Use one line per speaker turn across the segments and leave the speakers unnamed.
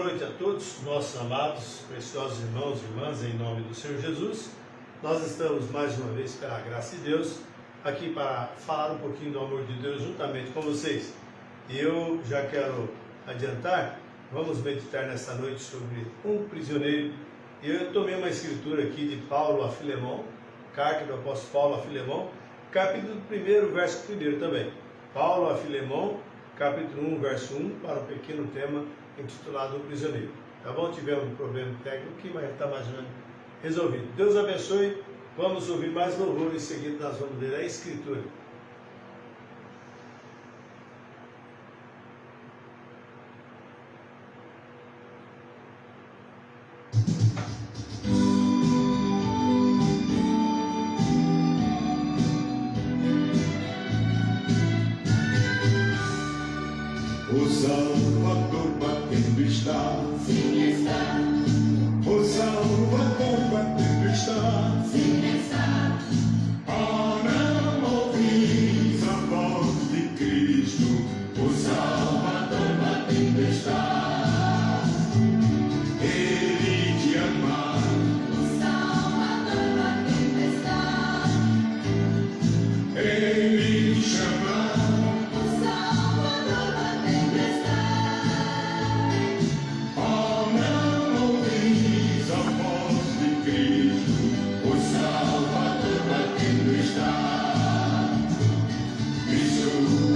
noite a todos, nossos amados, preciosos irmãos e irmãs, em nome do Senhor Jesus. Nós estamos mais uma vez, pela graça de Deus, aqui para falar um pouquinho do amor de Deus juntamente com vocês. E eu já quero adiantar, vamos meditar nesta noite sobre um prisioneiro. E eu tomei uma escritura aqui de Paulo a Filemão, carta do apóstolo Paulo a Filemão, capítulo 1, verso 1 também. Paulo a Filemão, capítulo 1, verso 1, para um pequeno tema intitulado O Prisioneiro. Tá bom? Tivemos um problema técnico aqui, mas está mais ou menos resolvido. Deus abençoe. Vamos ouvir mais louvor. Em seguida nós vamos ler a Escritura.
O Salvador batendo está,
sim está.
O Salvador batendo está,
Sim está.
Oh, não ouvis a voz de Cristo,
O Salvador batendo está.
Ele te ama,
O Salvador batendo está.
Ele te chama.
O Salvador batendo está.
Oh, não ouvis a voz de Cristo,
O Salvador batendo está.
Cristo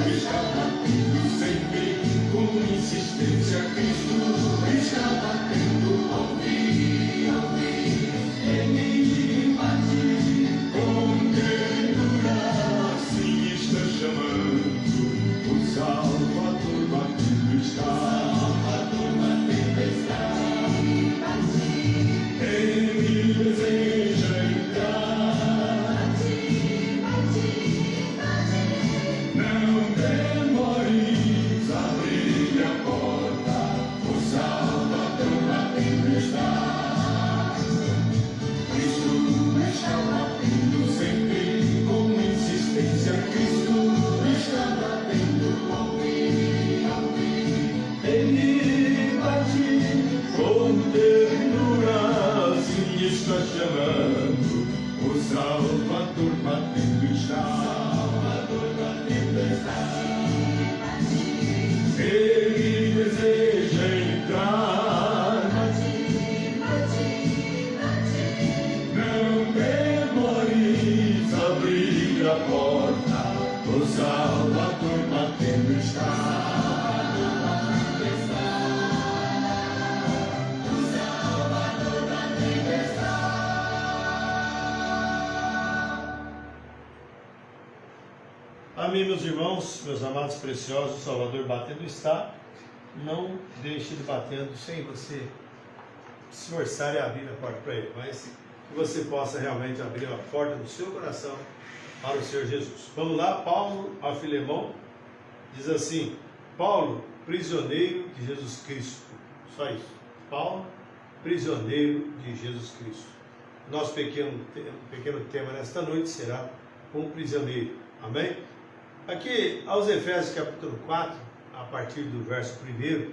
está batendo sempre, com insistência. Cristo está batendo,
Ouvi, ouvi,
ele bate com ternura, assim está chamando. O Salvador batendo está,
Salvador batendo está.
ele deseja entrar.
Bate, bate, bate.
Não demores a abrir a porta,
O Salvador batendo está.
Cristo está batendo sempre, com insistência. Cristo está batendo,
Ouvi, ouvi.
ele bate com ternura, assim está chamando. O Salvador batendo está,
Salvador batendo está.
ele deseja entrar.
Bate, bate, bate.
Não demores a abrir a porta, o Salvador batendo está.
O Salvador batendo está.
Amém, meus irmãos, meus amados preciosos, o Salvador batendo está. Não deixe ele batendo sem você se esforçar e abrir a porta para ele, mas que você possa realmente abrir a porta do seu coração para o Senhor Jesus. Vamos lá, Paulo a Filemão diz assim: Paulo, prisioneiro de Jesus Cristo. Só isso. Paulo, prisioneiro de Jesus Cristo. Nosso pequeno tema nesta noite será um prisioneiro. Amém? Aqui, aos Efésios capítulo 4, a partir do verso 1,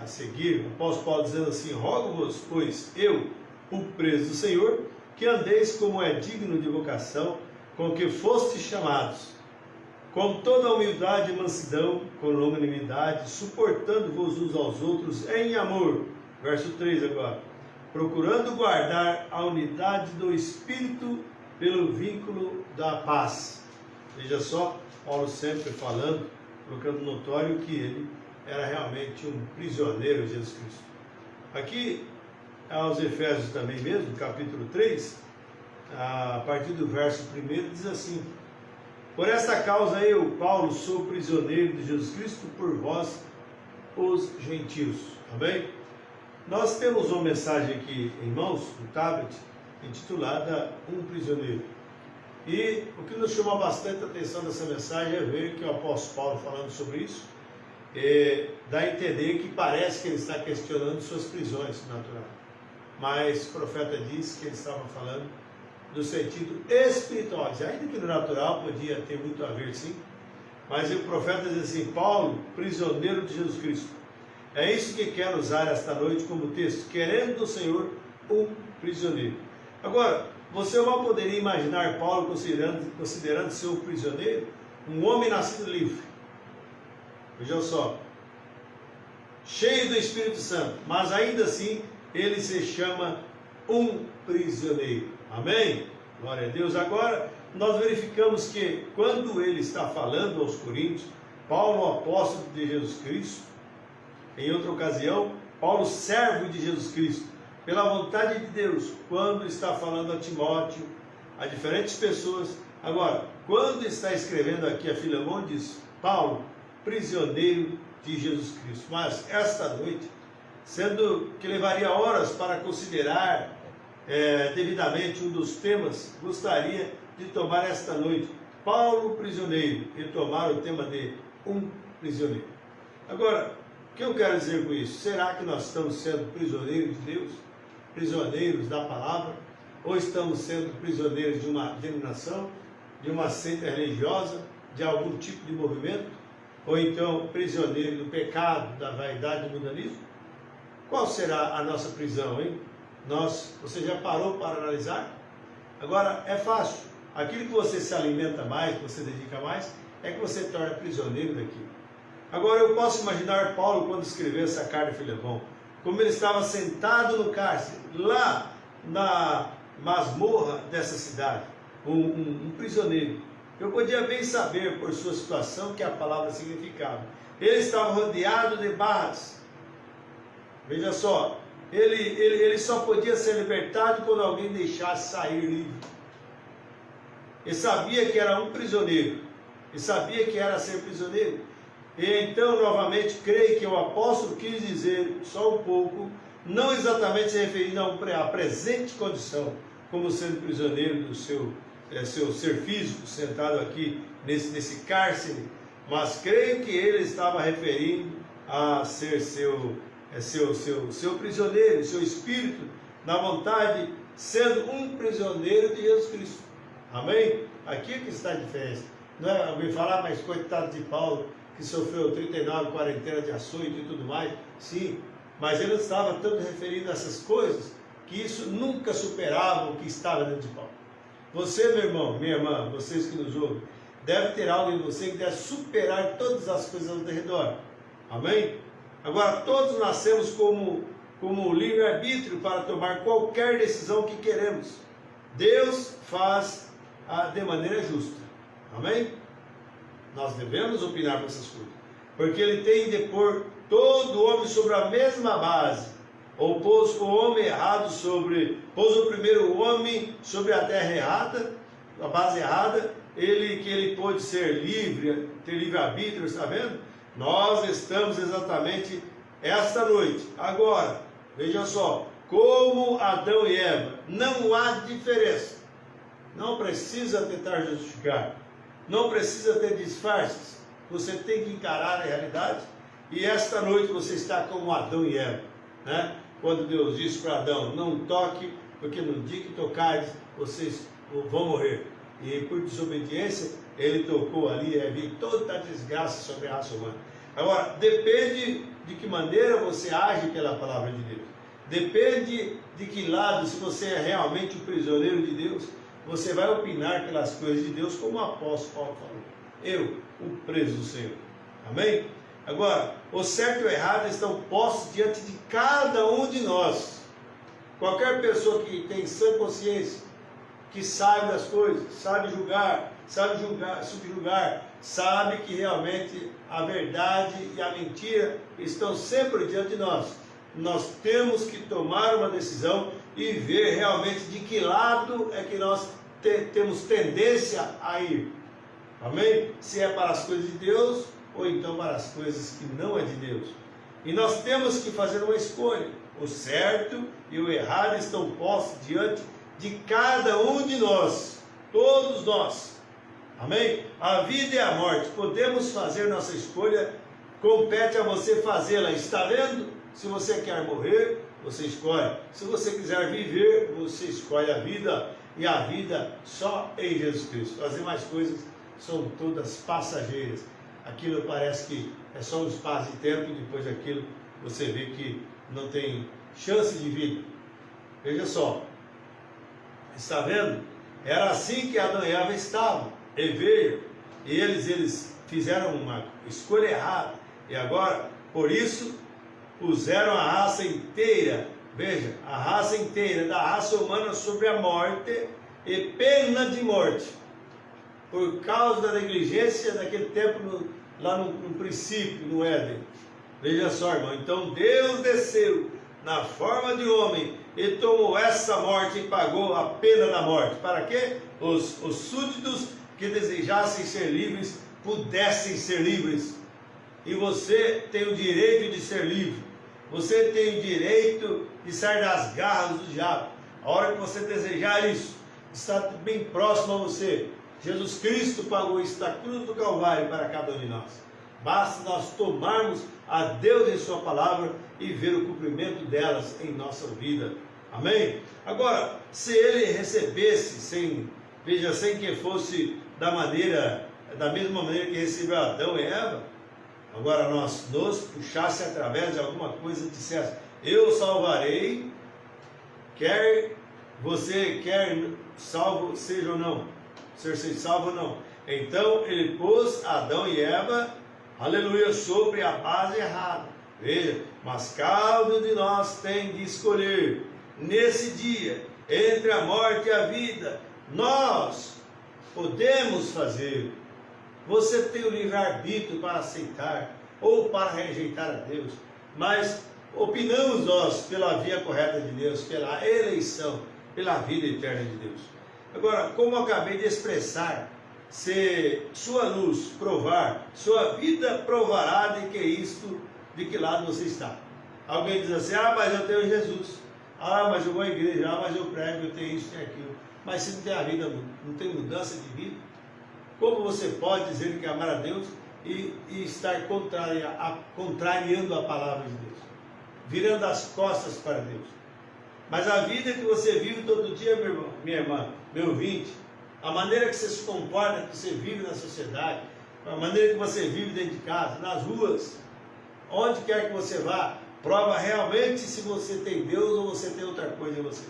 a seguir, o apóstolo Paulo dizendo assim: rogo-vos, pois eu, o preso do Senhor, que andeis como é digno de vocação, com que fostes chamados, com toda a humildade e mansidão, com longanimidade, suportando-vos uns aos outros em amor. Verso 3 agora. Procurando guardar a unidade do Espírito pelo vínculo da paz. Veja só, Paulo sempre falando, colocando notório que ele era realmente um prisioneiro de Jesus Cristo. Aqui, aos Efésios também mesmo, capítulo 3, a partir do verso 1, diz assim: por esta causa eu, Paulo, sou prisioneiro de Jesus Cristo por vós, os gentios. Amém? Nós temos uma mensagem aqui em mãos, no tablet, intitulada Um Prisioneiro. E o que nos chama bastante a atenção dessa mensagem é ver que o apóstolo Paulo falando sobre isso, dá a entender que parece que ele está questionando suas prisões naturais. Mas o profeta diz que ele estava falando do sentido espiritual, ainda que no natural podia ter muito a ver sim, mas o profeta diz assim: Paulo, prisioneiro de Jesus Cristo, É isso que quero usar esta noite como texto, querendo do Senhor um prisioneiro. Agora, você mal poderia imaginar Paulo considerando ser um prisioneiro, um homem nascido livre. Veja só, cheio do Espírito Santo, mas ainda assim ele se chama um prisioneiro. Amém? Glória a Deus. Agora, nós verificamos que quando ele está falando aos Coríntios, Paulo, apóstolo de Jesus Cristo, em outra ocasião, Paulo, servo de Jesus Cristo, pela vontade de Deus, quando está falando a Timóteo, a diferentes pessoas. Agora, quando está escrevendo aqui a Filemão, diz Paulo, prisioneiro de Jesus Cristo. Mas esta noite, sendo que levaria horas para considerar devidamente um dos temas, gostaria de tomar esta noite Paulo prisioneiro e tomar o tema de um prisioneiro. Agora, o que eu quero dizer com isso? Será que nós estamos sendo prisioneiros de Deus? Prisioneiros da palavra? Ou estamos sendo prisioneiros de uma denominação, de uma seita religiosa, de algum tipo de movimento? Ou então prisioneiro do pecado, da vaidade, do mundanismo? Qual será a nossa prisão, hein? Você já parou para analisar? Agora, é fácil. Aquilo que você se alimenta mais, que você dedica mais, é que você torna prisioneiro daquilo. Agora, eu posso imaginar Paulo, quando escreveu essa carta a Filemão, como ele estava sentado no cárcere, lá na masmorra dessa cidade, um prisioneiro. Eu podia bem saber, por sua situação, que a palavra significava. Ele estava rodeado de barras. Veja só, ele só podia ser libertado quando alguém deixasse sair livre. Ele sabia que era um prisioneiro. Ele sabia que era ser prisioneiro. E então, novamente, creio que o apóstolo quis dizer só um pouco, não exatamente se referindo à presente condição, como sendo prisioneiro do seu ser físico, sentado aqui nesse cárcere, mas creio que ele estava referindo a ser seu prisioneiro, seu espírito, na vontade, sendo um prisioneiro de Jesus Cristo. Amém? Aqui é que está a diferença. Não é alguém falar, mas coitado de Paulo, que sofreu 39 quarentena de açoite e tudo mais. Sim, mas ele não estava tanto referindo a essas coisas, que isso nunca superava o que estava dentro de Paulo. Você, meu irmão, minha irmã, vocês que nos ouvem, deve ter algo em você que deve superar todas as coisas ao redor. Amém? Agora, todos nascemos como livre-arbítrio para tomar qualquer decisão que queremos. Deus faz de maneira justa. Amém? Nós devemos opinar com essas coisas. Porque ele tem de pôr todo o homem sobre a mesma base. Ou pôs o homem errado pôs o primeiro homem sobre a terra errada, a base errada, que ele pôde ser livre, ter livre-arbítrio, está vendo? Nós estamos exatamente esta noite. Agora, veja só, como Adão e Eva, não há diferença. Não precisa tentar justificar, não precisa ter disfarces. Você tem que encarar a realidade. E esta noite você está como Adão e Eva, né? Quando Deus disse para Adão, não toque, porque no dia que tocares, vocês vão morrer. E por desobediência, ele tocou ali, e toda a desgraça sobre a raça humana. Agora, depende de que maneira você age pela palavra de Deus. Depende de que lado, se você é realmente o prisioneiro de Deus, você vai opinar pelas coisas de Deus, como o apóstolo Paulo falou. Eu, o preso do Senhor. Amém? Agora, o certo e o errado estão postos diante de cada um de nós. Qualquer pessoa que tem sã consciência, que sabe das coisas, sabe julgar, subjugar, sabe que realmente a verdade e a mentira estão sempre diante de nós. Nós temos que tomar uma decisão e ver realmente de que lado é que nós temos tendência a ir. Amém? Se é para as coisas de Deus ou então para as coisas que não é de Deus. E nós temos que fazer uma escolha. O certo e o errado estão postos diante de cada um de nós, todos nós. Amém? A vida e a morte, podemos fazer nossa escolha, compete a você fazê-la. Está vendo? Se você quer morrer, você escolhe. Se você quiser viver, você escolhe a vida. E a vida só em Jesus Cristo. As demais coisas são todas passageiras. Aquilo parece que é só um espaço de tempo e depois aquilo você vê que não tem chance de vida. Veja só, está vendo? Era assim que Adão e Eva estavam. E veja, eles fizeram uma escolha errada. E agora, por isso, puseram a raça inteira, veja, a raça inteira da raça humana sobre a morte e pena de morte. Por causa da negligência daquele tempo, lá no princípio, no Éden. Veja só, irmão, então Deus desceu na forma de homem e tomou essa morte e pagou a pena da morte. Para que os súditos que desejassem ser livres pudessem ser livres. E você tem o direito de ser livre. Você tem o direito de sair das garras do diabo. A hora que você desejar isso, está bem próximo a você. Jesus Cristo pagou isso na cruz do Calvário para cada um de nós. Basta nós tomarmos a Deus em sua palavra e ver o cumprimento delas em nossa vida. Amém? Agora, se ele recebesse, sem que fosse da mesma maneira que recebeu Adão e Eva, agora nós nos puxasse através de alguma coisa e dissesse, eu salvarei, quer salvo seja ou não, ser salvo ou não. Então ele pôs Adão e Eva, aleluia, sobre a base errada. Veja, mas cada um de nós tem de escolher nesse dia, entre a morte e a vida. Nós podemos fazer. Você tem o livre-arbítrio para aceitar ou para rejeitar a Deus, mas opinamos nós pela via correta de Deus, pela eleição, pela vida eterna de Deus. Agora, como eu acabei de expressar, se sua luz provar, sua vida provará de que lado você está. Alguém diz assim, mas eu tenho Jesus, mas eu vou à igreja, mas eu prego, eu tenho isso, tenho aquilo. Mas se não tem a vida, não tem mudança de vida, como você pode dizer que amar a Deus e estar contrariando a palavra de Deus, virando as costas para Deus? Mas a vida que você vive todo dia, meu irmão, minha irmã, meu ouvinte, a maneira que você se comporta, que você vive na sociedade, a maneira que você vive dentro de casa, nas ruas, onde quer que você vá, prova realmente se você tem Deus ou você tem outra coisa em você.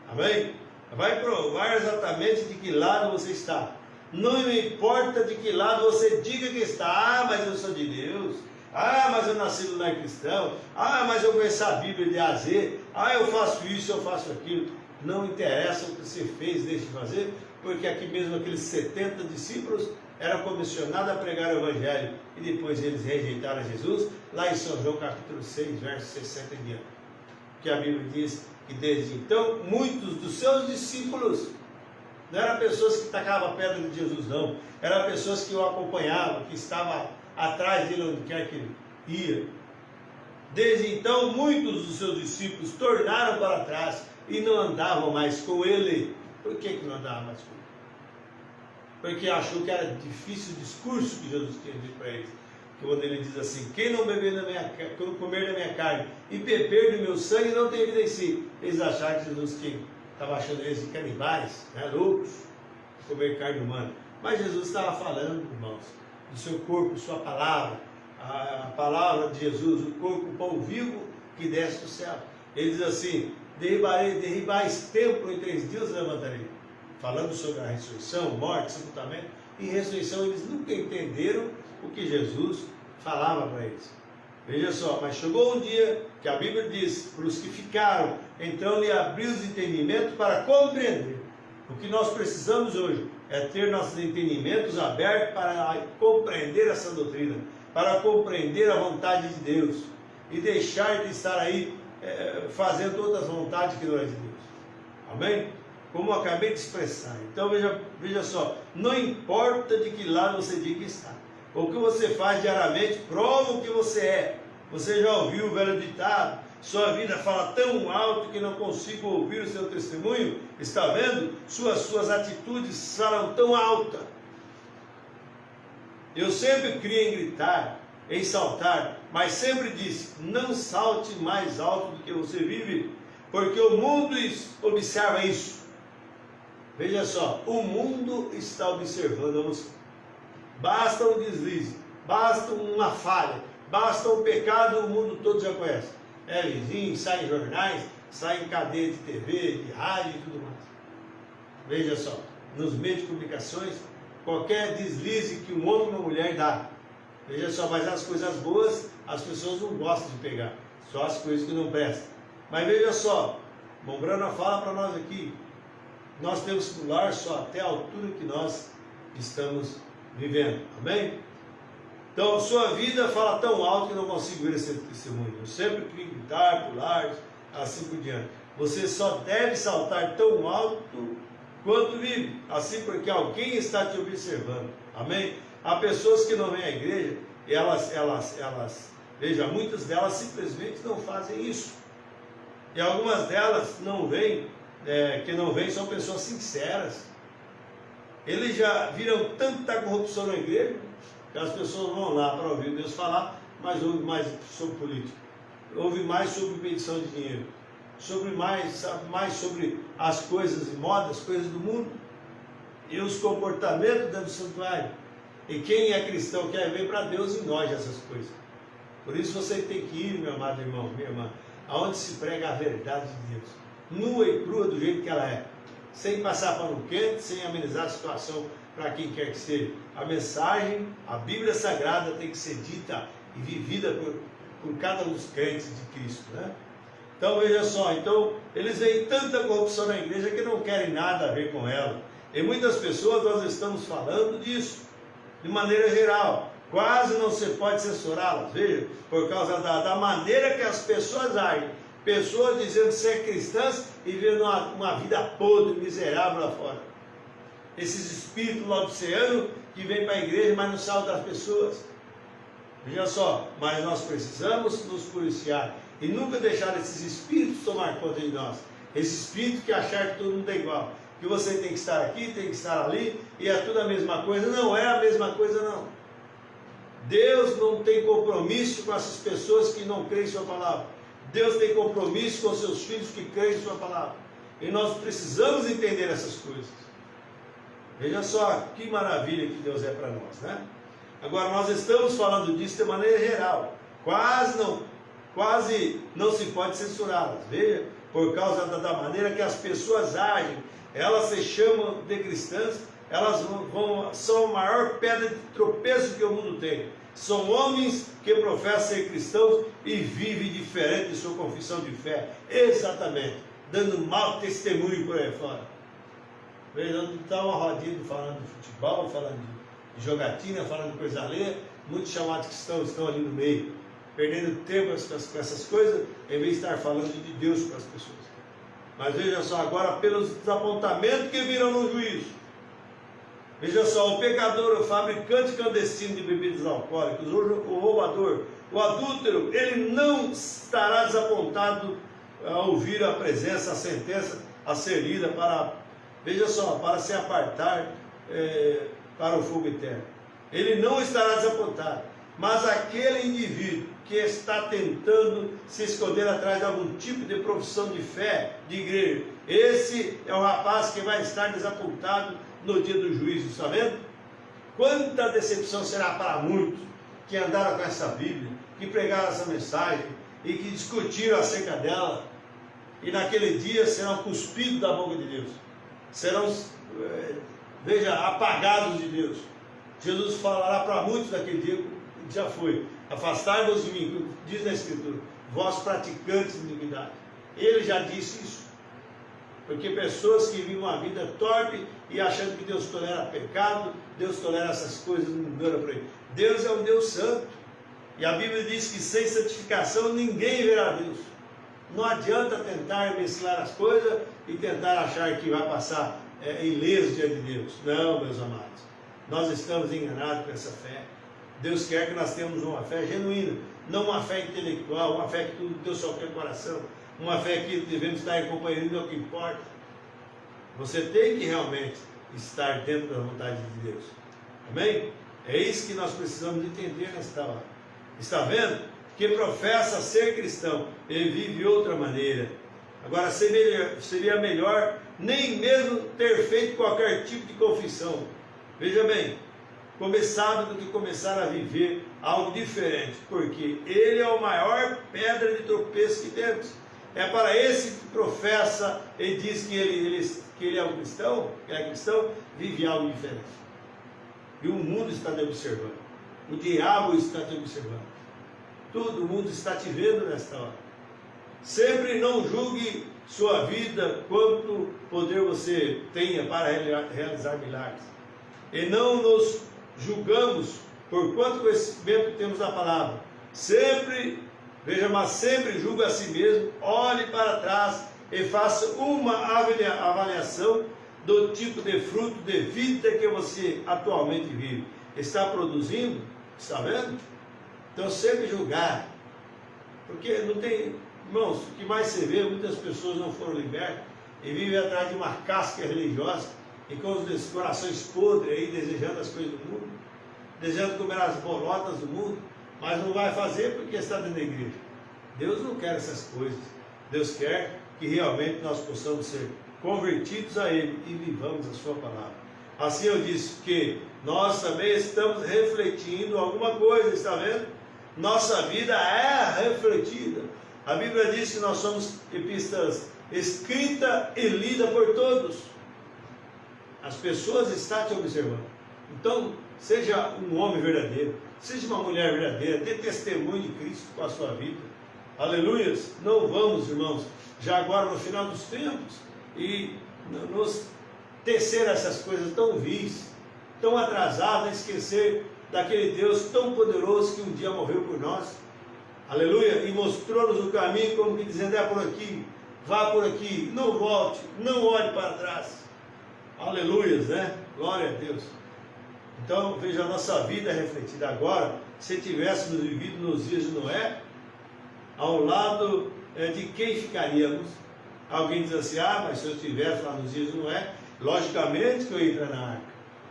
Amém? Vai provar exatamente de que lado você está. Não importa de que lado você diga que está. Mas eu sou de Deus. Mas eu nasci no lar cristão. Mas eu conheço a Bíblia de A a Z. Eu faço isso, eu faço aquilo. Não interessa o que você fez, deixe de fazer, porque aqui mesmo aqueles 70 discípulos eram comissionados a pregar o Evangelho e depois eles rejeitaram Jesus, lá em São João capítulo 6, verso 60 em diante. Que a Bíblia diz que desde então muitos dos seus discípulos não eram pessoas que tacavam a pedra de Jesus, não, eram pessoas que o acompanhavam, que estavam atrás dele onde quer que ele ia. Desde então muitos dos seus discípulos tornaram para trás e não andavam mais com ele. Por que não andavam mais com ele? Porque achou que era difícil o discurso que Jesus tinha dito para eles. Quando ele diz assim, quem não comer da minha carne e beber do meu sangue não tem vida em si. Eles acharam que Jesus estava achando eles de canibais, loucos, comer carne humana. Mas Jesus estava falando, irmãos, do seu corpo, sua palavra, a palavra de Jesus, o corpo, o pão vivo que desce do céu. Ele diz assim, derribar esse templo em 3 dias levantarei. Falando sobre a ressurreição, morte, sepultamento e ressurreição, eles nunca entenderam o que Jesus falava para eles. Veja só, mas chegou um dia que a Bíblia diz, para os que ficaram, então lhe abriu os entendimentos para compreender. O que nós precisamos hoje é ter nossos entendimentos abertos para compreender essa doutrina, para compreender a vontade de Deus e deixar de estar aí fazendo todas as vontades que não é de Deus. Amém? Como eu acabei de expressar. Então veja só, não importa de que lado você diga que está. O que você faz diariamente prova o que você é. Você já ouviu o velho ditado? Sua vida fala tão alto que não consigo ouvir o seu testemunho. Está vendo? Suas atitudes falam tão alta. Eu sempre criei em gritar, em saltar, mas sempre disse, não salte mais alto do que você vive, porque o mundo observa isso. Veja só, o mundo está observando você. Basta um deslize, basta uma falha, Basta o pecado, o mundo todo já conhece. É vizinho, sai em jornais, sai em cadeia de TV, de rádio e tudo mais. Veja só, nos meios de comunicações, qualquer deslize que um homem ou uma mulher dá. Veja só, mas as coisas boas as pessoas não gostam de pegar, só as coisas que não prestam. Mas veja só, Mombrana fala para nós aqui, nós temos que pular só até a altura que nós estamos vivendo, amém? Então, sua vida fala tão alto que não consigo ver esse testemunho. Eu sempre queria gritar, pular, assim por diante. Você só deve saltar tão alto quanto vive, assim porque alguém está te observando, amém? Há pessoas que não vêm à igreja, veja, muitas delas simplesmente não fazem isso. E algumas delas não vêm, que não vêm são pessoas sinceras. Eles já viram tanta corrupção na igreja, que as pessoas vão lá para ouvir Deus falar, mas ouvem mais sobre política, ouvem mais sobre medição de dinheiro, sabe mais sobre as coisas e modas, coisas do mundo, e os comportamentos dentro do santuário. E quem é cristão quer ver para Deus em nós essas coisas. Por isso você tem que ir, meu amado irmão, minha irmã, aonde se prega a verdade de Deus, nua e crua do jeito que ela é, sem passar pano quente, sem amenizar a situação para quem quer que seja. A mensagem, a Bíblia Sagrada tem que ser dita e vivida por cada um dos crentes de Cristo, né? Então veja só, eles veem tanta corrupção na igreja que não querem nada a ver com ela. E muitas pessoas nós estamos falando disso, de maneira geral, quase não se pode censurá-las, veja, por causa da maneira que as pessoas agem. Pessoas dizendo ser cristãs e vivendo uma vida podre, miserável lá fora. Esses espíritos laodiceanos que vêm para a igreja, mas não saem das pessoas. Veja só, mas nós precisamos nos policiar e nunca deixar esses espíritos tomar conta de nós. Esse espírito que achar que todo mundo é igual, que você tem que estar aqui, tem que estar ali, e é tudo a mesma coisa. Não é a mesma coisa, não. Deus não tem compromisso com essas pessoas que não creem em sua palavra. Deus tem compromisso com seus filhos que creem em sua palavra. E nós precisamos entender essas coisas. Veja só que maravilha que Deus é para nós, né? Agora, nós estamos falando disso de maneira geral. Quase não se pode censurá-las. Veja, por causa da maneira que as pessoas agem. Elas se chamam de cristãs, elas são a maior pedra de tropeço que o mundo tem. São homens que professam ser cristãos e vivem diferente de sua confissão de fé. Exatamente, dando mau testemunho por aí fora. Veja, está uma rodinha falando de futebol, falando de jogatina, falando de coisa alheia. Muitos chamados cristãos estão ali no meio, perdendo tempo com essas coisas, em vez de estar falando de Deus para as pessoas. Mas veja só, agora pelos desapontamentos que virão no juízo. Veja só, o pecador, o fabricante clandestino de bebidas alcoólicas, o roubador, o adúltero, ele não estará desapontado ao ouvir a presença, a sentença a ser lida veja só, para se apartar para o fogo eterno. Ele não estará desapontado. Mas aquele indivíduo que está tentando se esconder atrás de algum tipo de profissão de fé, de igreja, esse é o rapaz que vai estar desapontado no dia do juízo, está vendo? Quanta decepção será para muitos que andaram com essa Bíblia, que pregaram essa mensagem e que discutiram acerca dela, e naquele dia serão cuspidos da boca de Deus, serão, veja, apagados de Deus. Jesus falará para muitos daquele dia, já foi: afastai-vos de mim, diz na Escritura, vós praticantes de iniquidade. Ele já disse isso. Porque pessoas que vivem uma vida torpe e achando que Deus tolera pecado, Deus tolera essas coisas, não engana por aí. Deus é um Deus santo. E a Bíblia diz que sem santificação ninguém verá Deus. Não adianta tentar mesclar as coisas e tentar achar que vai passar ileso diante de Deus. Não, meus amados. Nós estamos enganados com essa fé. Deus quer que nós tenhamos uma fé genuína, não uma fé intelectual, uma fé que tudo Deus só quer coração, uma fé que devemos estar em companheirismo, é o que importa. Você tem que realmente estar dentro da vontade de Deus. Amém? É isso que nós precisamos entender nesta hora. Está vendo? Que professa ser cristão, ele vive de outra maneira. Agora, seria melhor nem mesmo ter feito qualquer tipo de confissão. Veja bem, começar do que começar a viver algo diferente, porque ele é o maior pedra de tropeço que temos. É para esse que professa e diz que ele é um cristão, vive algo diferente. E o mundo está te observando, o diabo está te observando, todo mundo está te vendo nesta hora. Sempre não julgue sua vida, quanto poder você tenha para realizar milagres. E não nos julgamos por quanto conhecimento temos da palavra. Sempre, veja, mas sempre julgue a si mesmo, olhe para trás e faça uma avaliação do tipo de fruto de vida que você atualmente vive. Está produzindo? Está vendo? Então sempre julgar. Porque não tem, irmãos, o que mais você vê, muitas pessoas não foram libertas e vivem atrás de uma casca religiosa e com os corações podres aí, desejando as coisas do mundo, desejando comer as bolotas do mundo, mas não vai fazer porque está dentro da igreja. Deus não quer essas coisas. Deus quer que realmente nós possamos ser convertidos a Ele e vivamos a sua palavra. Assim eu disse que nós também estamos refletindo alguma coisa, está vendo? Nossa vida é refletida. A Bíblia diz que nós somos epístolas escrita e lida por todos. As pessoas estão te observando. Então, seja um homem verdadeiro, seja uma mulher verdadeira, dê testemunho de Cristo com a sua vida. Aleluias! Não vamos, irmãos, já agora no final dos tempos, e nos tecer essas coisas tão vis, tão atrasadas, esquecer daquele Deus tão poderoso que um dia morreu por nós. Aleluia! E mostrou-nos o caminho, como que dizendo, é por aqui, vá por aqui, não volte, não olhe para trás. Aleluias, né? Glória a Deus. Então, veja a nossa vida refletida agora. Se tivéssemos vivido nos dias de Noé, ao lado de quem ficaríamos? Alguém diz assim, mas se eu estivesse lá nos dias de Noé, logicamente que eu ia entrar na arca,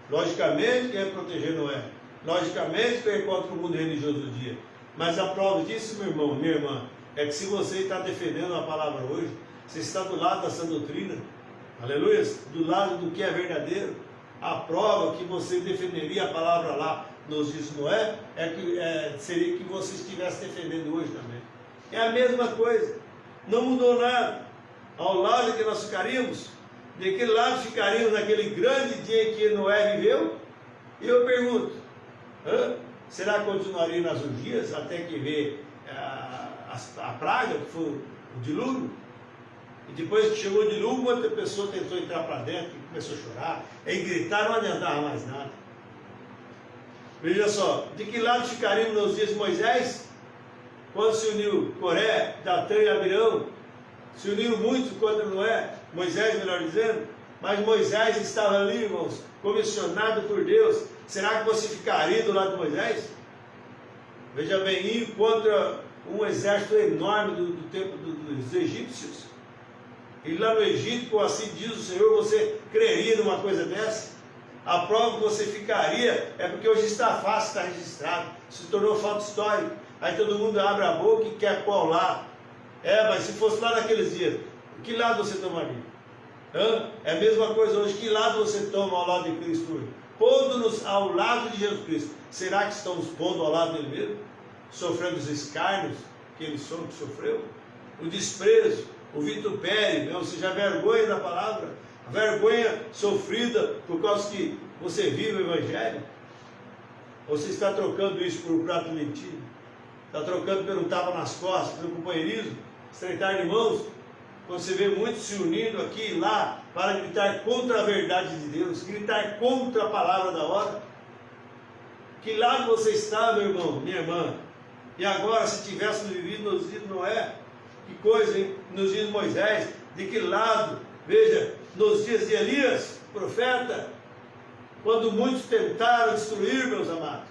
logicamente que eu ia proteger Noé, logicamente que eu ia contra o mundo religioso do dia. Mas a prova disso, meu irmão, minha irmã, é que se você está defendendo a palavra hoje, você está do lado dessa doutrina, aleluia, do lado do que é verdadeiro, a prova que você defenderia a palavra lá nos dias de Noé, seria que você estivesse defendendo hoje também. É a mesma coisa, não mudou nada. Ao lado que nós ficaríamos, de que lado ficaríamos naquele grande dia que Noé viveu? E eu pergunto, será que continuaria nas orgias até que veio a praga, que foi o dilúvio? E depois que chegou o dilúvio, outra pessoa tentou entrar para dentro e começou a chorar, e gritar, não adiantava mais nada. Veja só, de que lado ficaríamos nos dias de Moisés? Quando se uniu Coré, Datã e Abirão, se uniram muito contra Noé, Moisés, melhor dizendo, mas Moisés estava ali, irmãos, comissionado por Deus. Será que você ficaria do lado de Moisés? Veja bem, ir contra um exército enorme do tempo dos egípcios. E lá no Egito, como assim diz o Senhor, você creria numa coisa dessa? A prova que você ficaria é porque hoje está fácil, está registrado, se tornou fato histórico. Aí todo mundo abre a boca e quer qual lado. Mas se fosse lá naqueles dias, que lado você tomaria? É a mesma coisa hoje, que lado você toma ao lado de Cristo hoje? Pondo-nos ao lado de Jesus Cristo, será que estamos pondo ao lado dele mesmo? Sofrendo os escárnios que ele sofreu? O desprezo, o vitupério, ou seja, a vergonha da palavra, a vergonha sofrida por causa que você vive o Evangelho? Ou você está trocando isso por um prato de lentilha? Está trocando pelo tapa nas costas, pelo companheirismo, estreitar de mãos? Você vê muitos se unindo aqui e lá para gritar contra a verdade de Deus, gritar contra a palavra da hora. Que lado você está, meu irmão, minha irmã? E agora, se tivéssemos vivido nos dias de Noé, que coisa, hein? Nos dias de Moisés, de que lado? Veja, nos dias de Elias, profeta, quando muitos tentaram destruir, meus amados.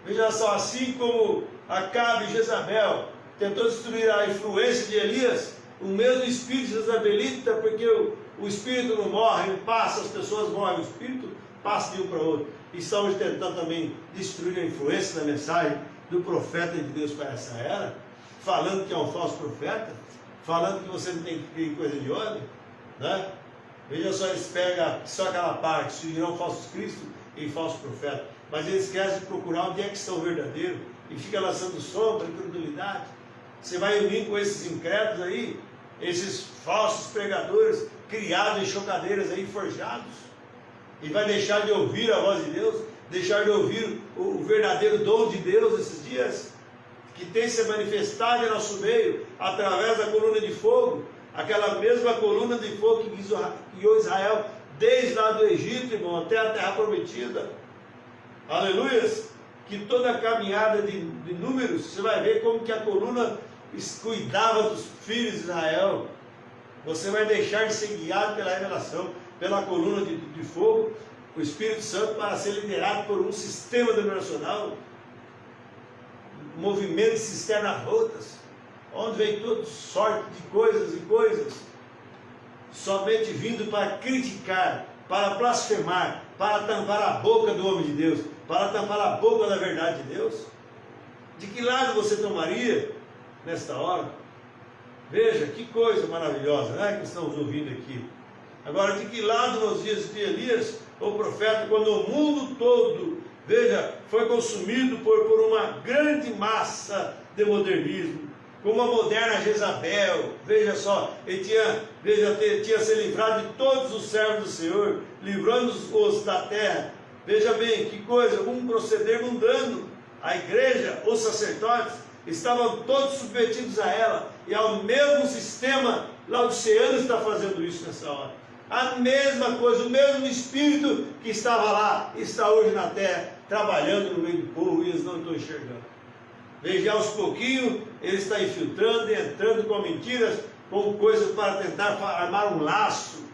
Veja só, assim como Acabe e Jezabel tentou destruir a influência de Elias, o mesmo espírito jezabelita, porque o espírito não morre, não passa, as pessoas morrem, o espírito passa de um para o outro. E estamos tentando também destruir a influência da mensagem do profeta de Deus para essa era, falando que é um falso profeta, falando que você não tem que crer em coisa de homem, Veja só, eles pegam só aquela parte, surgirão falsos cristos e falsos profetas. mas ele esquece de procurar onde é que está o verdadeiro, e fica lançando sombra, incredulidade. Você vai unir com esses incrédulos aí, esses falsos pregadores, criados em chocadeiras aí, forjados, e vai deixar de ouvir a voz de Deus, deixar de ouvir o verdadeiro dom de Deus esses dias, que tem se manifestado em nosso meio, através da coluna de fogo, aquela mesma coluna de fogo que guiou Israel desde lá do Egito, irmão, até a terra prometida. Aleluias! Que toda a caminhada de números, você vai ver como que a coluna cuidava dos filhos de Israel. Você vai deixar de ser guiado pela revelação, pela coluna de fogo, o Espírito Santo, para ser liderado por um sistema denominacional, movimento de cisternas rotas, onde vem toda sorte de coisas e coisas, somente vindo para criticar, para blasfemar, para tampar a boca do homem de Deus, para tampar a boca da verdade de Deus. De que lado você tomaria nesta hora? Veja que coisa maravilhosa, né, que estamos ouvindo aqui. Agora, de que lado nos dias de Elias, o profeta, quando o mundo todo, veja, foi consumido por uma grande massa de como a moderna Jezabel, veja só, ele tinha se livrado de todos os servos do Senhor, livrando-os da terra. Veja bem, que coisa, um proceder mundano. A igreja, os sacerdotes, estavam todos submetidos a ela, e ao mesmo sistema laodiceano está fazendo isso nessa hora. A mesma coisa, o mesmo espírito que estava lá, está hoje na terra, trabalhando no meio do povo, e eles não estão enxergando. Veja, aos pouquinhos, ele está infiltrando e entrando com mentiras, com coisas para tentar armar um laço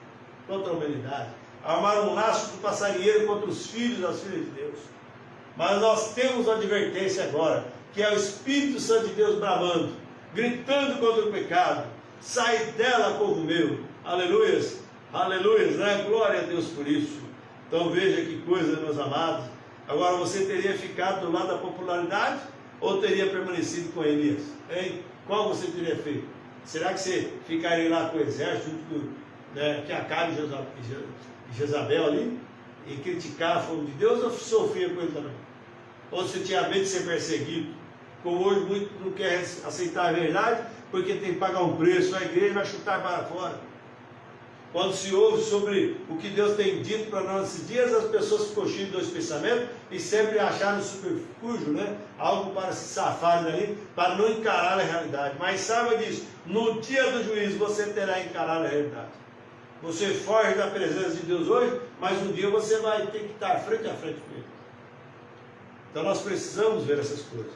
contra a humanidade, armar um laço do passarinheiro contra os filhos das filhas de Deus. Mas nós temos uma advertência agora, que é o Espírito Santo de Deus bramando, gritando contra o pecado: sai dela, povo meu. Aleluias, aleluias, né? Glória a Deus por isso. Então veja que coisa, meus amados. Agora, você teria ficado do lado da popularidade ou teria permanecido com Elias? Hein? Qual você teria feito? Será que você ficaria lá com o exército, que Acabe e Jezabel ali, e criticar a fogo de Deus, ou sofria com ele também? Ou você tinha medo de ser perseguido? Como hoje muito não quer aceitar a verdade, porque tem que pagar um preço, a igreja vai chutar para fora. Quando se ouve sobre o que Deus tem dito para nós nesses dias, as pessoas ficam cheias de dois pensamentos e sempre acharam superfúgio, né? Algo para se safar dali, para não encarar a realidade. Mas saiba disso, no dia do juízo você terá que encarar a realidade. Você foge da presença de Deus hoje, mas um dia você vai ter que estar frente a frente com Ele. Então nós precisamos ver essas coisas.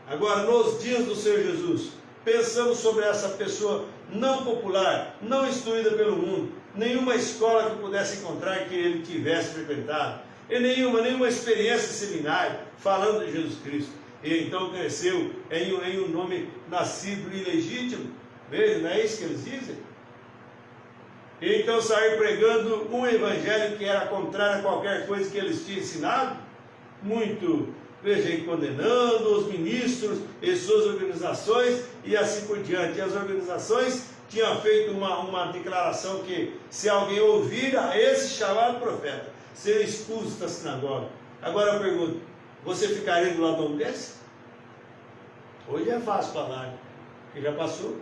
Agora, nos dias do Senhor Jesus, pensamos sobre essa pessoa não popular, não instruída pelo mundo, nenhuma escola que pudesse encontrar que ele tivesse frequentado, e nenhuma experiência seminário falando de Jesus Cristo. E então cresceu em um nome nascido ilegítimo. Veja, não é isso que eles dizem? E então saiu pregando um evangelho que era contrário a qualquer coisa que eles tinham ensinado, muito, veja, condenando os ministros e suas organizações e assim por diante. E as organizações tinham feito uma declaração que se alguém ouvir a esse chamado profeta, ser expulso da sinagoga. Agora eu pergunto, você ficaria do lado de um desse? Hoje é fácil falar, porque já passou.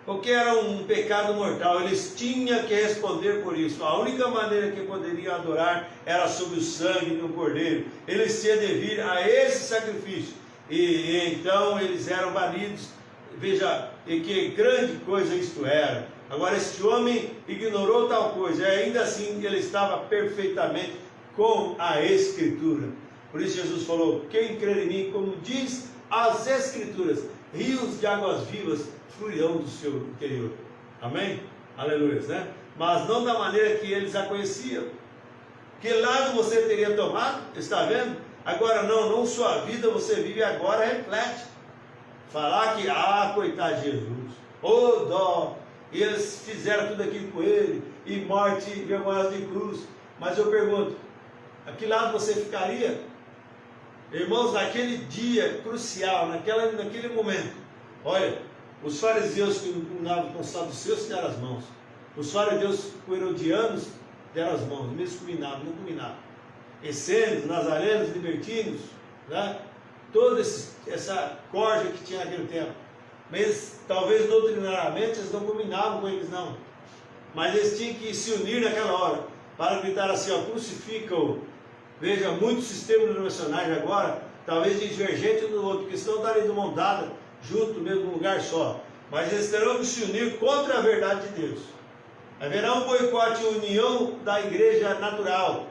Porque era um pecado mortal, eles tinham que responder por isso. A única maneira que poderiam adorar era sobre o sangue do cordeiro. Eles tinham de vir a esse sacrifício. E então eles eram banidos. Veja, e que grande coisa isto era. Agora, este homem ignorou tal coisa, e ainda assim ele estava perfeitamente com a Escritura. Por isso Jesus falou: quem crer em mim, como diz as Escrituras, rios de águas vivas fluirão do seu interior. Amém? Aleluia, né? Mas não da maneira que eles a conheciam. Que lado você teria tomado? Está vendo? Agora não sua vida você vive agora, reflete. Falar que, coitado de Jesus, dó, e eles fizeram tudo aquilo com ele, e morte vergonhosa de cruz. Mas eu pergunto, a que lado você ficaria? Irmãos, naquele dia crucial, naquele momento, olha, os fariseus que não combinavam com os saduceus se deram as mãos. Os fariseus com herodianos deram as mãos, mesmo combinavam, não combinavam. essênios, nazarenos, libertinos, né? Toda essa corja que tinha naquele tempo. Mas talvez doutrinariamente eles não combinavam com eles não. Mas eles tinham que se unir naquela hora para gritar assim, ó, crucifica-o. Veja, muitos sistemas denominacionais agora, talvez divergentes um do outro, porque estão ali montados junto no mesmo lugar só. Mas eles terão que se unir contra a verdade de Deus. Haverá um boicote, a união da igreja natural,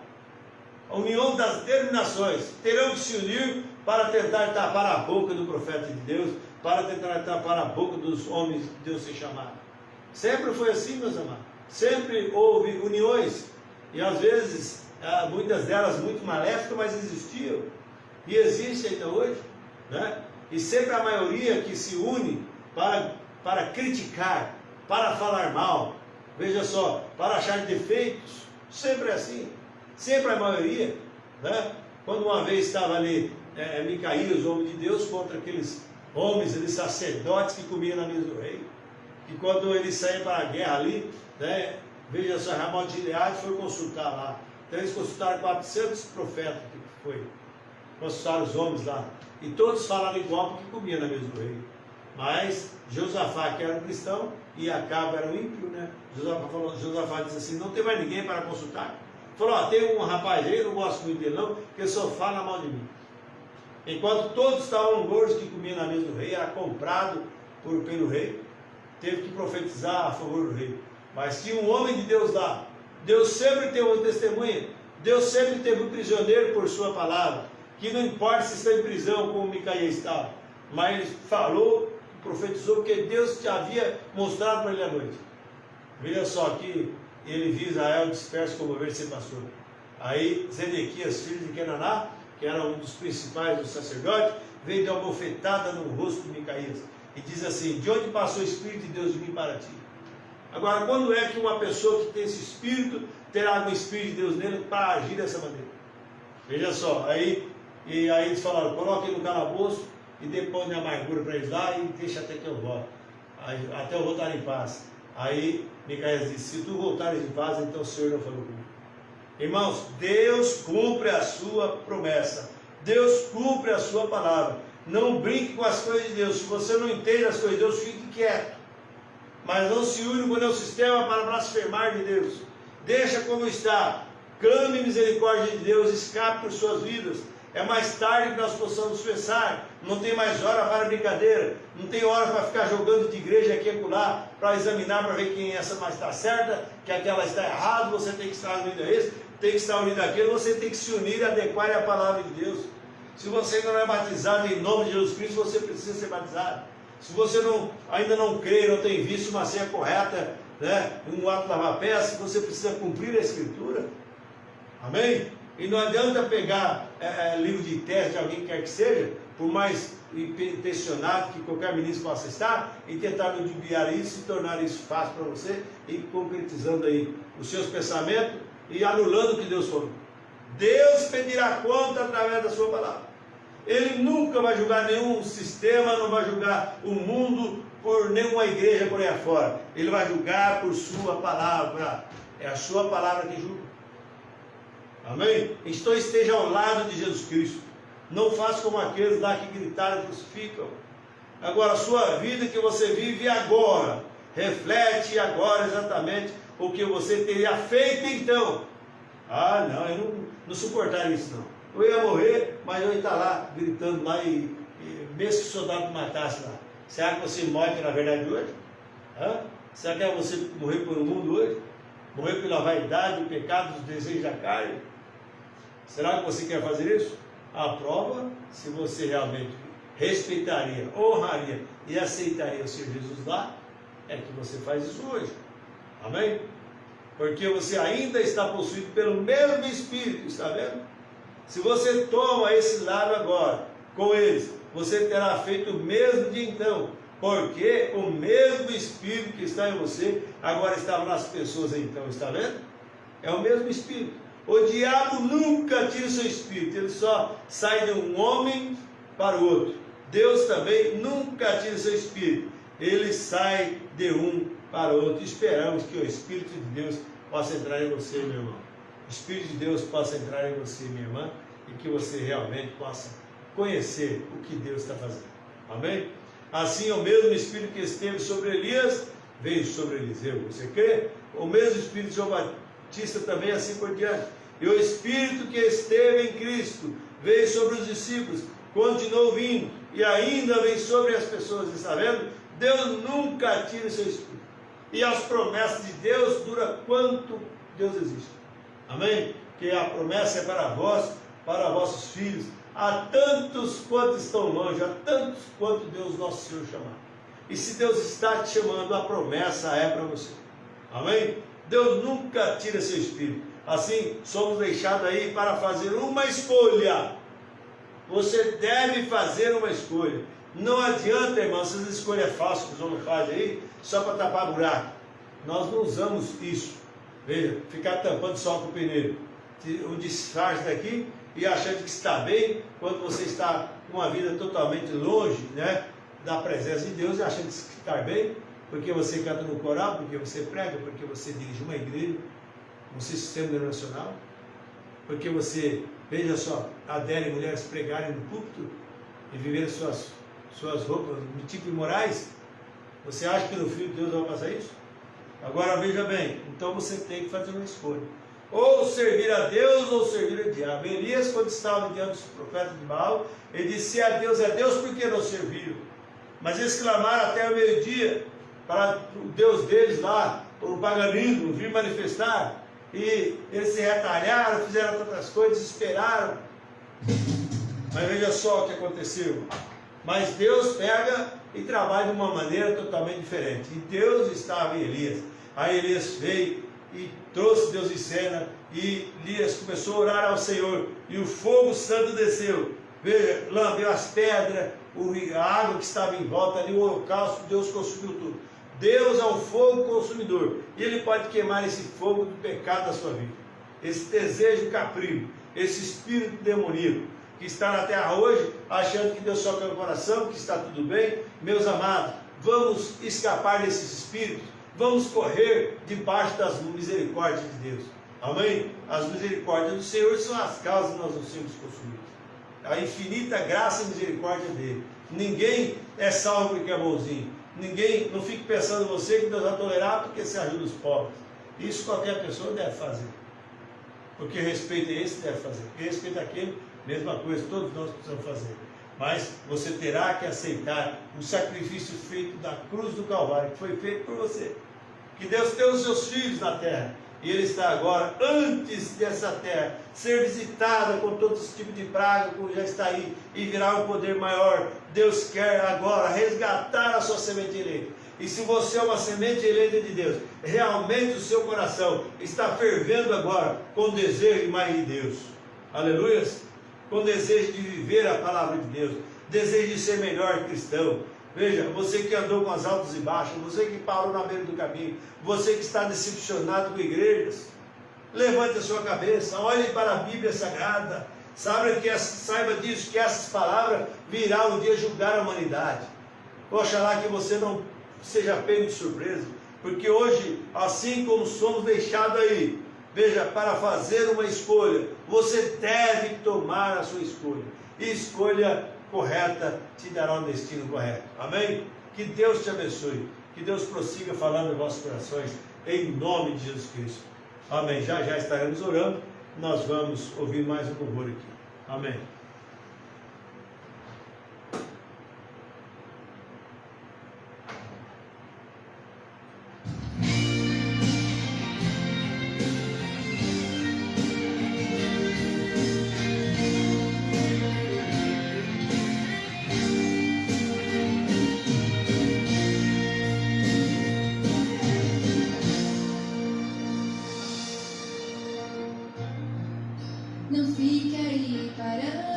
a união das denominações, terão que se unir para tentar tapar a boca do profeta de Deus, para tentar tapar a boca dos homens de Deus se chamar. Sempre foi assim, meus amados. Sempre houve uniões, e às vezes, muitas delas muito maléficas, mas existiam, e existe ainda hoje, né? E sempre a maioria que se une para criticar, para falar mal, veja só, para achar defeitos, sempre é assim, sempre a maioria, né? Quando uma vez estava ali Micaías, o homem de Deus, contra aqueles homens, aqueles sacerdotes que comiam na mesa do rei, e quando eles saíram para a guerra ali, né? Veja só, Ramon de Gileade foi consultar lá, então eles consultaram 400 profetas, que foi, consultaram os homens lá, e todos falaram igual porque comiam na mesa do rei. Mas Josafá, que era um cristão, e Acabe era um ímpio, né? Josafá disse assim, não tem mais ninguém para consultar. Falou, ó, tem um rapaz aí, não gosto muito dele não, que só fala mal de mim. Enquanto todos estavam gordos que comiam na mesa do rei, era comprado pelo rei, teve que profetizar a favor do rei. Mas tinha um homem de Deus lá, Deus sempre teve uma testemunha, Deus sempre teve um prisioneiro por sua palavra, que não importa se está em prisão como Micaías estava, mas ele falou, profetizou, porque Deus te havia mostrado para ele à noite. Veja só que ele viu Israel disperso como ovelha sem pastor. Aí Zedequias, filho de Kenaná, que era um dos principais dos sacerdotes, veio dar uma bofetada no rosto de Micaías e diz assim, de onde passou o Espírito de Deus de mim para ti? Agora, quando é que uma pessoa que tem esse Espírito terá um Espírito de Deus nele para agir dessa maneira? Veja só, aí eles falaram, coloque ele no calabouço e depois de amargura para eles lá e deixa até que eu volte, até eu voltar em paz. Aí Micaías disse, se tu voltares em paz, então o Senhor não falou comigo. Irmãos, Deus cumpre a sua promessa, Deus cumpre a sua palavra. Não brinque com as coisas de Deus. Se você não entende as coisas de Deus, fique quieto. Mas não se une com o sistema para blasfemar de Deus. Deixa como está. Clame misericórdia de Deus, escape por suas vidas. É mais tarde que nós possamos pensar. Não tem mais hora para brincadeira. Não tem hora para ficar jogando de igreja aqui e acolá, para examinar, para ver quem essa mais está certa, que aquela está errada. Você tem que estar unido a esse, tem que estar unido àquele. Você tem que se unir e adequar à palavra de Deus. Se você ainda não é batizado em nome de Jesus Cristo, você precisa ser batizado. Se você ainda não crê, não tem visto uma ceia correta, né, um ato de lavar pés, você precisa cumprir a Escritura. Amém? E não adianta pegar livro de teste de alguém que quer que seja, por mais intencionado que qualquer ministro possa estar, e tentar ludibriar isso e tornar isso fácil para você, e concretizando aí os seus pensamentos e anulando o que Deus falou. Deus pedirá conta através da sua palavra. Ele nunca vai julgar nenhum sistema, não vai julgar o mundo por nenhuma igreja por aí afora. Ele vai julgar por sua palavra. É a sua palavra que julga. Amém? Então esteja ao lado de Jesus Cristo. Não faça como aqueles lá que gritaram e crucificam. Agora, a sua vida que você vive agora, reflete agora exatamente o que você teria feito então. Ah, não, eu não suportaria isso não. Eu ia morrer, mas eu ia estar lá, gritando lá, e mesmo que o soldado matasse lá. Será que você morre pela verdade hoje? Será que é você morrer pelo mundo hoje? Morrer pela vaidade, o pecado, os desejos da carne? Será que você quer fazer isso? A prova, se você realmente respeitaria, honraria e aceitaria o Senhor Jesus lá, é que você faz isso hoje. Amém? Porque você ainda está possuído pelo mesmo Espírito, está vendo? Se você toma esse lado agora, com eles, você terá feito o mesmo de então, porque o mesmo Espírito que está em você, agora estava nas pessoas então, está vendo? É o mesmo Espírito. O diabo nunca tira o seu Espírito, ele só sai de um homem para o outro. Deus também nunca tira o seu Espírito, ele sai de um para o outro. Esperamos que o Espírito de Deus possa entrar em você, meu irmão. o Espírito de Deus possa entrar em você, minha irmã, e que você realmente possa conhecer o que Deus está fazendo. Amém? Assim, o mesmo Espírito que esteve sobre Elias, veio sobre Eliseu. Você crê? O mesmo Espírito de João Batista também, assim por diante. E o Espírito que esteve em Cristo, veio sobre os discípulos, continuou vindo, e ainda vem sobre as pessoas. Está vendo? Deus nunca tira o seu Espírito. E as promessas de Deus duram quanto Deus existe. Amém? Que a promessa é para vós, para vossos filhos, a tantos quantos estão longe, a tantos quanto Deus nosso Senhor chamar. E se Deus está te chamando, a promessa é para você. Amém? Deus nunca tira seu Espírito. Assim, somos deixados aí para fazer uma escolha. Você deve fazer uma escolha. Não adianta, irmão, essas escolhas falsas que os homens fazem aí, só para tapar buraco. Nós não usamos isso. Veja, ficar tampando sol com o pneu. O disfarce daqui e achando que está bem, quando você está com uma vida totalmente longe, né, da presença de Deus, e achando que está bem, porque você canta no coral, porque você prega, porque você dirige uma igreja, um sistema denominacional, porque você, veja só, adere mulheres pregarem no púlpito e viverem suas roupas tipo imorais. Você acha que no Filho de Deus vai passar isso? Agora veja bem, então você tem que fazer uma escolha. Ou servir a Deus ou servir ao diabo. Elias, quando estava diante dos profetas de Baal, ele disse: se a Deus é Deus, por que não serviram? Mas eles clamaram até o meio-dia para o Deus deles lá, o paganismo, vir manifestar. E eles se retalharam, fizeram tantas coisas, esperaram. Mas veja só o que aconteceu. Mas Deus pega e trabalha de uma maneira totalmente diferente. E Deus estava em Elias. Aí Elias veio e trouxe Deus em cena, e Elias começou a orar ao Senhor, e o fogo santo desceu. Veja, lambeu as pedras, a água que estava em volta ali, o holocausto, Deus consumiu tudo. Deus é um fogo consumidor, e Ele pode queimar esse fogo do pecado da sua vida, esse desejo caprino, esse espírito demoníaco, que está na terra hoje, achando que Deus só quer o coração, que está tudo bem. Meus amados, vamos escapar desses espíritos, vamos correr debaixo das misericórdias de Deus. Amém? As misericórdias do Senhor são as causas de nós não sermos consumidos. A infinita graça e misericórdia dele. Ninguém é salvo porque é bonzinho. Ninguém, não fique pensando em você que Deus vai tolerar porque você ajuda os pobres. Isso qualquer pessoa deve fazer. Porque respeito esse deve fazer. Porque respeito aquele, mesma coisa, todos nós precisamos fazer. Mas você terá que aceitar o sacrifício feito da cruz do Calvário, que foi feito por você. Que Deus tem os seus filhos na terra, e Ele está agora, antes dessa terra ser visitada com todo esse tipo de praga, como já está aí, e virar um poder maior. Deus quer agora resgatar a sua semente eleita. E se você é uma semente eleita de Deus, realmente o seu coração está fervendo agora com desejo mais de Deus. Aleluias! Com desejo de viver a palavra de Deus, desejo de ser melhor cristão. Veja, você que andou com as altas e baixas, você que parou na beira do caminho, você que está decepcionado com igrejas, levante a sua cabeça, olhe para a Bíblia Sagrada, saiba disso, que essas palavras virão um dia julgar a humanidade. Oxalá que você não seja pego de surpresa, porque hoje, assim como somos deixados aí, veja, para fazer uma escolha, você deve tomar a sua escolha. E escolha correta te dará um destino correto. Amém? Que Deus te abençoe. Que Deus prossiga falando em vossos corações, em nome de Jesus Cristo. Amém. Já estaremos orando. Nós vamos ouvir mais um louvor aqui. Amém.
Não fique aí parado.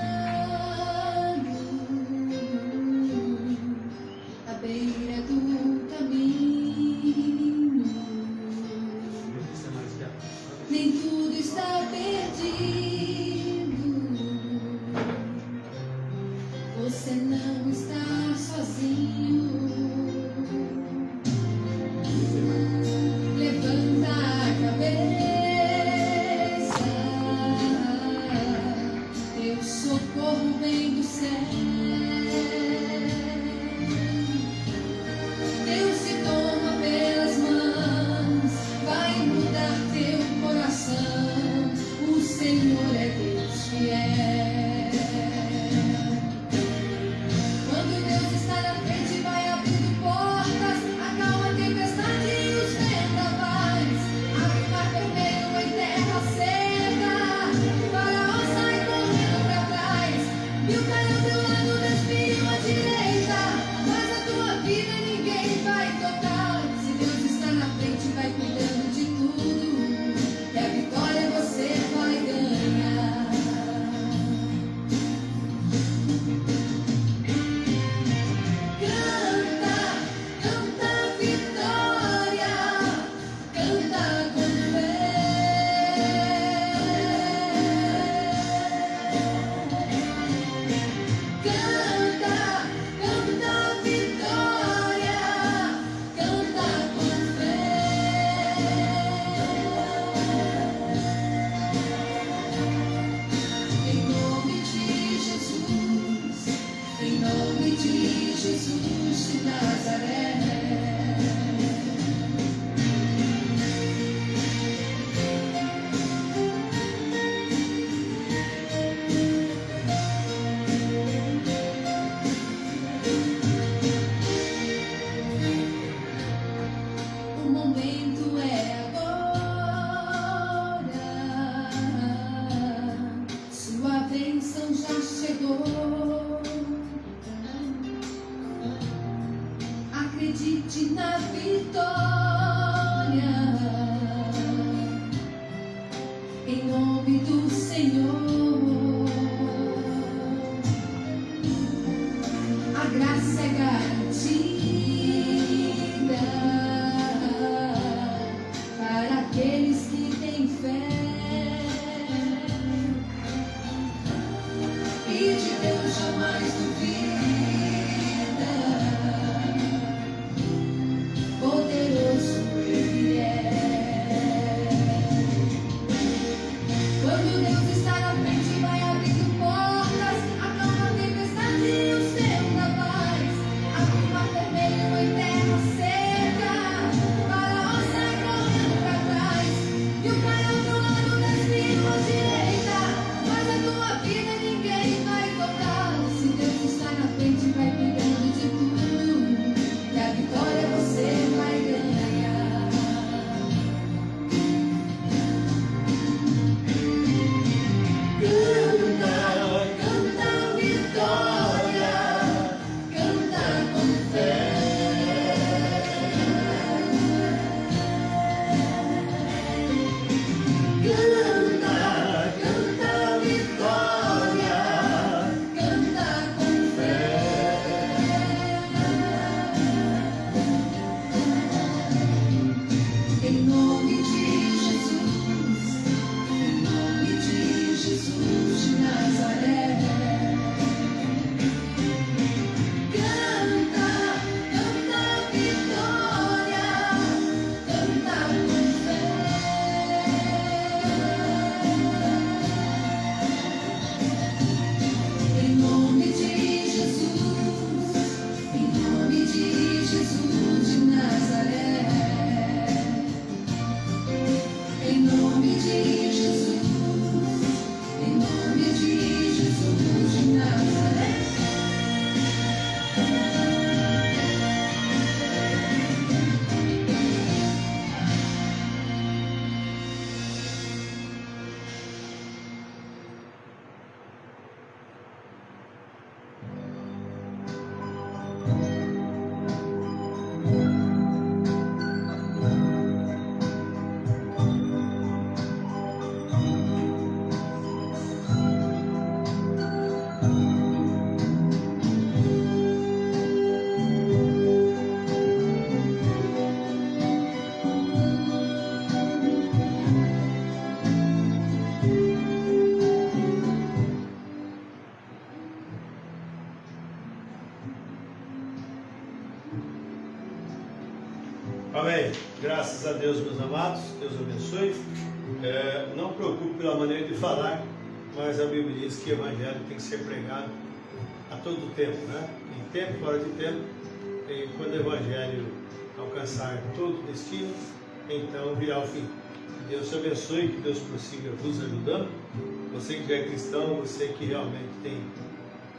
O momento é agora. Sua bênção já chegou. Acredite na vitória. Em nome do Senhor. A graça é garantida para aqueles que têm fé. E de Deus jamais duvida. Poderoso Ele é. Quando Deus está na frente, vai abrindo portas. Acalma a tempestade e os vendavais. Abre o mar vermelho em terra seca. Faraó sai correndo pra trás. E o cai ao outro lado desvio à direita. Mas a tua vida ninguém vai tocar. Se Deus está na frente, vai cuidando de tudo. E a vitória você vai ganhar. Canta, canta a vitória, canta com fé. Canta, canta a vitória, canta com fé. Em nome de Jesus. Em nome de Jesus de Nazaré. Canta, canta a vitória, canta com fé. Em nome de Jesus, em nome de Jesus de Nazaré. Em nome de Jesus, em nome de Jesus de Nazaré.
Amém. Graças a Deus, meus amados. Deus abençoe. Não preocupe pela maneira de falar, mas a Bíblia diz que o Evangelho tem que ser pregado a todo tempo, né? Em tempo, fora de tempo. E quando o Evangelho alcançar todo o destino, então virá o fim. Deus te abençoe, que Deus prossiga vos ajudando. Você que já é cristão, você que realmente tem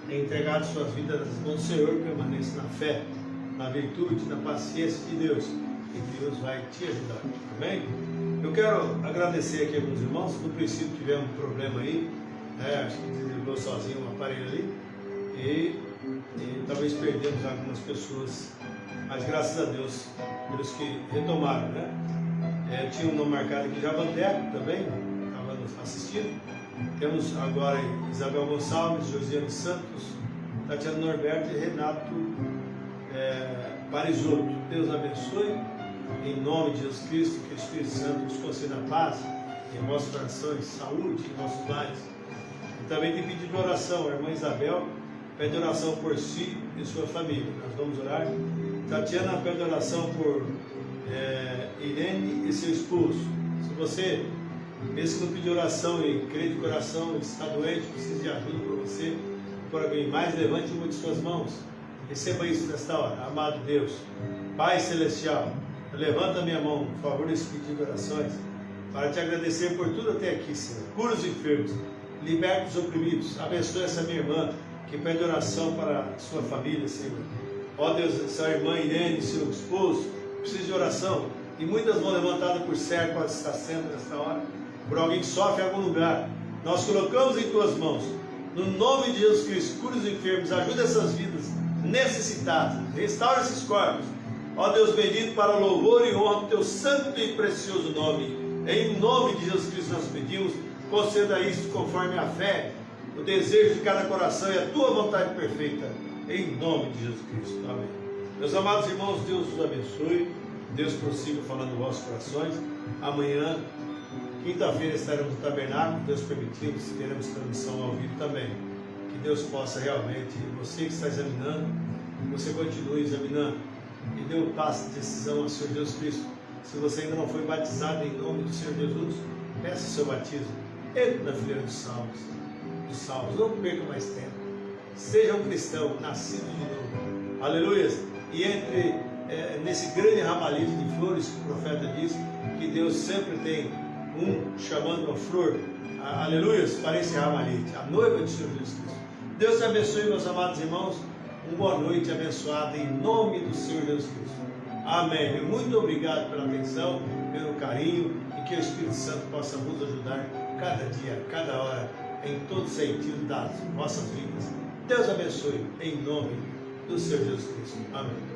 entregado suas vidas nas mãos do Senhor, permaneça na fé, na virtude, na paciência de Deus. E Deus vai te ajudar, amém? Eu quero agradecer aqui a alguns irmãos. No princípio tivemos um problema aí, né? Acho que desligou sozinho um aparelho ali e talvez perdemos algumas pessoas, mas graças a Deus, pelos que retomaram, né? Tinha um nome marcado aqui, Javanteco também, estava nos assistindo. Temos agora Isabel Gonçalves, Josiane Santos, Tatiana Norberto e Renato Parisotto. Deus abençoe. Em nome de Jesus Cristo, que o Espírito Santo nos conceda paz em vossos corações, saúde em vossos lares. E também tem pedido de oração, a irmã Isabel pede oração por si e sua família. Nós vamos orar. Tatiana pede oração por Irene e seu esposo. Se você, mesmo que não pedir oração e crê de coração, está doente, precisa de ajuda por você, por alguém mais, levante uma de suas mãos. Receba isso nesta hora. Amado Deus, Pai Celestial, levanta a minha mão em favor desse pedido de orações, para te agradecer por tudo até aqui, Senhor. Cura os enfermos, liberta os oprimidos, abençoe essa minha irmã que pede oração para a sua família, Senhor. Ó Deus, essa irmã Irene, seu esposo, precisa de oração, e muitas mãos levantadas por certo pode estar sendo nesta hora, por alguém que sofre em algum lugar. Nós colocamos em tuas mãos, no nome de Jesus Cristo, cura os enfermos, ajuda essas vidas necessitadas, restaura esses corpos, ó Deus bendito, para o louvor e honra do teu santo e precioso nome. Em nome de Jesus Cristo nós pedimos, conceda isso conforme a fé, o desejo de cada coração e a tua vontade perfeita, em nome de Jesus Cristo. Amém. Meus amados irmãos, Deus os abençoe, Deus prossiga falando nos vossos corações. Amanhã, quinta-feira, estaremos no tabernáculo, Deus permitindo, se teremos transmissão ao vivo também. Que Deus possa realmente, você que está examinando, você continue examinando e dê o passo de decisão ao Senhor Jesus Cristo. Se você ainda não foi batizado em nome do Senhor Jesus, peça o seu batismo. Entre na fileira dos salvos, não perca mais tempo. Seja um cristão, nascido de novo. Aleluia! E entre nesse grande ramalhete de flores que o profeta diz, que Deus sempre tem um chamando a flor, aleluia, para esse ramalhete, a noiva do Senhor Jesus Cristo. Deus te abençoe, meus amados irmãos. Uma boa noite abençoada em nome do Senhor Jesus Cristo. Amém. E muito obrigado pela atenção, pelo carinho, e que o Espírito Santo possa nos ajudar cada dia, cada hora, em todo sentido das vossas vidas. Deus abençoe em nome do Senhor Jesus Cristo. Amém.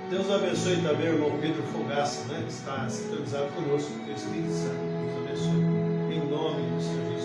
Deus abençoe também o irmão Pedro Fogaça, né, que está sintonizado conosco. Que o Espírito Santo nos abençoe. Em nome do Senhor Jesus.